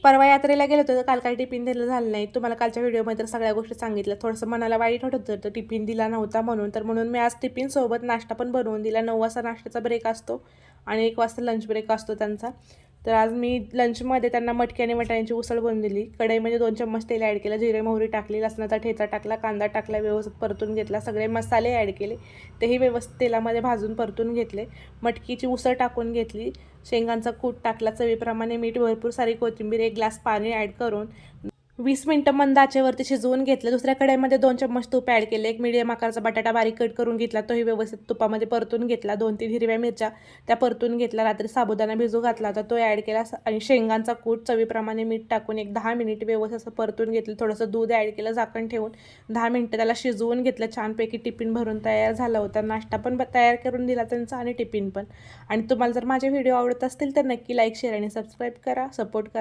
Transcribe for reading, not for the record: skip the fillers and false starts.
परवा यात्रेला गेलो होतो तर काल काही टिफिन दिलं झालं नाही. तुम्हाला कालच्या व्हिडिओमध्ये तर सगळ्या गोष्टी सांगितल्या. थोडंसं मनाला वाईट वाटत होतं टिफिन दिला नव्हता म्हणून मी आज टिफिनसोबत नाश्ता पण बनवून दिला. 9 वाजता नाश्त्याचा ब्रेक असतो आणि 1 वाजता लंच ब्रेक असतो त्यांचा. तर आज मी लंचमध्ये त्यांना मटकी आणि वाटाण्याची उसळ बनवून दिली. कढईमध्ये 2 चम्मच तेल ॲड केलं, जिरे मोहरी टाकली, लसणाचा ठेचा टाकला, कांदा टाकला, व्यवस्थित परतून घेतला, सगळे मसाले ॲड केले, तेही व्यवस्थित तेलामध्ये भाजून परतून घेतले. मटकीची उसळ टाकून घेतली, शेंगांचा कूट टाकला, चवीप्रमाणे मीठ, भरपूर सारी कोथिंबीर, 1 ग्लास पाणी ॲड करून 20 मिनिटं मंद आचेवरती शिजवून घेतलं. दुसऱ्या कढईमध्ये 2 चम्मच तूप ॲड केले. एक मीडियम आकाराचा बटाटा बारीक कट करून घेतला, तोही व्यवस्थित तुपामध्ये परतून घेतला. 2-3 हिरव्या मिरच्या त्या परतून घेतल्या. रात्री साबुदाणा भिजू घातला होता, तो ॲड केला आणि शेंगांचा कूट चवीप्रमाणे मीठ टाकून एक 10 मिनिट व्यवस्थित असं परतून घेतलं. थोडंसं दूध ॲड केलं, झाकण ठेवून 10 मिनिटं त्याला शिजवून घेतलं. छानपैकी टिफिन भरून तयार झाला होता. नाश्ता पण तयार करून दिला त्यांचा आणि टिफिन पण. आणि तुम्हाला जर माझे व्हिडिओ आवडत असतील तर नक्की लाईक, शेअर आणि सबस्क्राईब करा, सपोर्ट करा.